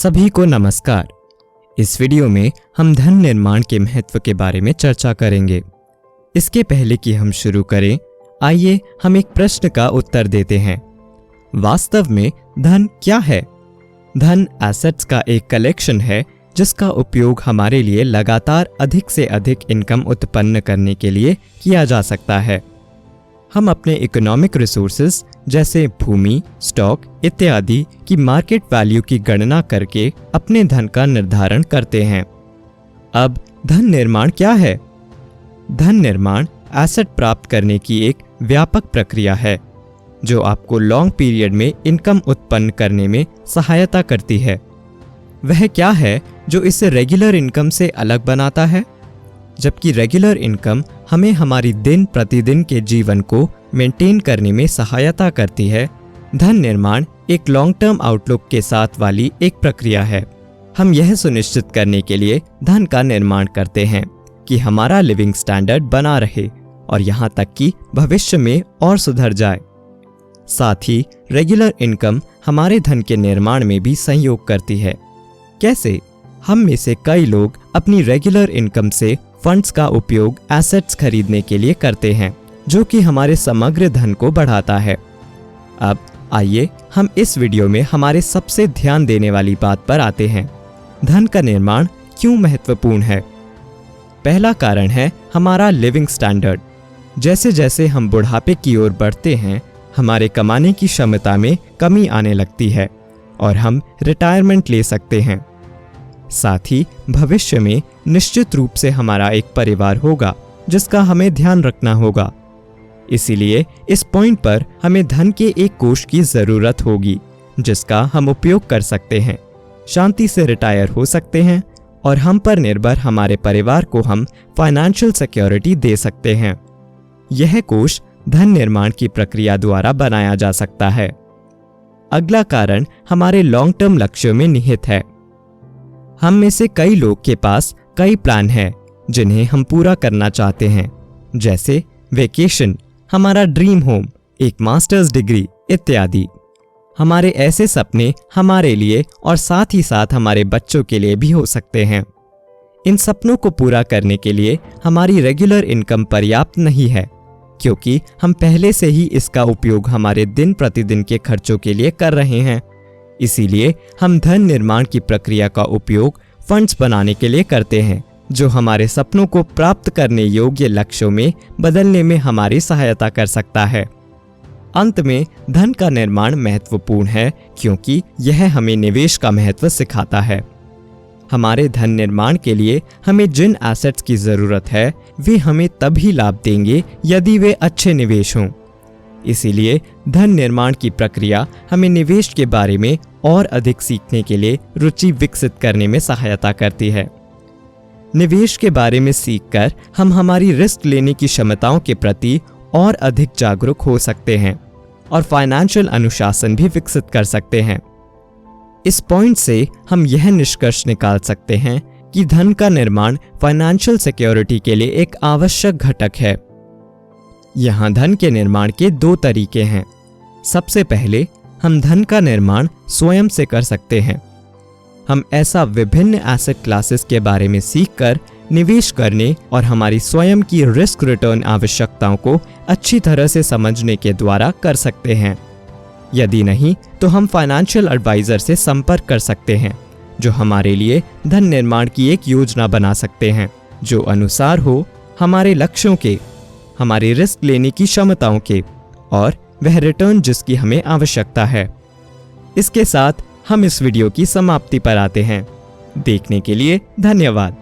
सभी को नमस्कार। इस वीडियो में हम धन निर्माण के महत्व के बारे में चर्चा करेंगे। इसके पहले कि हम शुरू करें, आइए हम एक प्रश्न का उत्तर देते हैं। वास्तव में धन क्या है? धन एसेट्स का एक कलेक्शन है जिसका उपयोग हमारे लिए लगातार अधिक से अधिक इनकम उत्पन्न करने के लिए किया जा सकता है। हम अपने इकोनॉमिक रिसोर्सेज जैसे भूमि, स्टॉक इत्यादि की मार्केट वैल्यू की गणना करके अपने धन का निर्धारण करते हैं। अब धन निर्माण क्या है? धन निर्माण एसेट प्राप्त करने की एक व्यापक प्रक्रिया है जो आपको लॉन्ग पीरियड में इनकम उत्पन्न करने में सहायता करती है। वह क्या है जो इसे रेगुलर इनकम से अलग बनाता है? जबकि रेगुलर इनकम हमें हमारी दिन प्रतिदिन के जीवन को मेंटेन करने में सहायता करती है, धन निर्माण एक लॉन्ग टर्म आउटलुक के साथ वाली एक प्रक्रिया है। हम यह सुनिश्चित करने के लिए धन का निर्माण करते हैं कि हमारा लिविंग स्टैंडर्ड बना रहे और यहाँ तक कि भविष्य में और सुधर जाए। साथ ही रेगुलर इनकम हमारे धन के निर्माण में भी सहयोग करती है। कैसे? हम में से कई लोग अपनी रेगुलर इनकम से फंड्स का उपयोग एसेट्स खरीदने के लिए करते हैं जो कि हमारे समग्र धन को बढ़ाता है। अब आइए हम इस वीडियो में हमारे सबसे ध्यान देने वाली बात पर आते हैं। धन का निर्माण क्यों महत्वपूर्ण है? पहला कारण है हमारा लिविंग स्टैंडर्ड। जैसे जैसे हम बुढ़ापे की ओर बढ़ते हैं, हमारे कमाने की क्षमता में कमी आने लगती है और हम रिटायरमेंट ले सकते हैं। साथ ही भविष्य में निश्चित रूप से हमारा एक परिवार होगा जिसका हमें ध्यान रखना होगा। इसीलिए इस पॉइंट पर हमें धन के एक कोष की जरूरत होगी जिसका हम उपयोग कर सकते हैं, शांति से रिटायर हो सकते हैं और हम पर निर्भर हमारे परिवार को हम फाइनेंशियल सिक्योरिटी दे सकते हैं। यह कोष धन निर्माण की प्रक्रिया द्वारा बनाया जा सकता है। अगला कारण हमारे लॉन्ग टर्म लक्ष्यों में निहित है। हम में से कई लोग के पास कई प्लान हैं जिन्हें हम पूरा करना चाहते हैं, जैसे वेकेशन, हमारा ड्रीम होम, एक मास्टर्स डिग्री इत्यादि। हमारे ऐसे सपने हमारे लिए और साथ ही साथ हमारे बच्चों के लिए भी हो सकते हैं। इन सपनों को पूरा करने के लिए हमारी रेगुलर इनकम पर्याप्त नहीं है क्योंकि हम पहले से ही इसका उपयोग हमारे दिन प्रतिदिन के खर्चों के लिए कर रहे हैं। इसीलिए हम धन निर्माण की प्रक्रिया का उपयोग फंड्स बनाने के लिए करते हैं जो हमारे सपनों को प्राप्त करने योग्य लक्ष्यों में बदलने में हमारी सहायता कर सकता है। अंत में धन का निर्माण महत्वपूर्ण है क्योंकि यह हमें निवेश का महत्व सिखाता है। हमारे धन निर्माण के लिए हमें जिन एसेट्स की जरूरत है वे हमें तभी लाभ देंगे यदि वे अच्छे निवेश हों। इसीलिए धन निर्माण की प्रक्रिया हमें निवेश के बारे में और अधिक सीखने के लिए रुचि विकसित करने में सहायता करती है। निवेश के बारे में सीखकर हम हमारी रिस्क लेने की क्षमताओं के प्रति और अधिक जागरूक हो सकते हैं और फाइनेंशियल अनुशासन भी विकसित कर सकते हैं। इस पॉइंट से हम यह निष्कर्ष निकाल सकते हैं कि धन का निर्माण फाइनेंशियल सिक्योरिटी के लिए एक आवश्यक घटक है। यहाँ धन के निर्माण के दो तरीके हैं। सबसे पहले हम धन का निर्माण स्वयं से कर सकते हैं। हम ऐसा विभिन्न एसेट क्लासेस के बारे में सीखकर निवेश करने और हमारी स्वयं की रिस्क रिटर्न आवश्यकताओं को अच्छी तरह से समझने के द्वारा कर सकते हैं। यदि नहीं तो हम फाइनेंशियल एडवाइजर से संपर्क कर सकते हैं जो हमारे लिए धन निर्माण की एक योजना बना सकते हैं जो अनुसार हो हमारे लक्ष्यों के, हमारी रिस्क लेने की क्षमताओं के और वह रिटर्न जिसकी हमें आवश्यकता है। इसके साथ हम इस वीडियो की समाप्ति पर आते हैं। देखने के लिए धन्यवाद।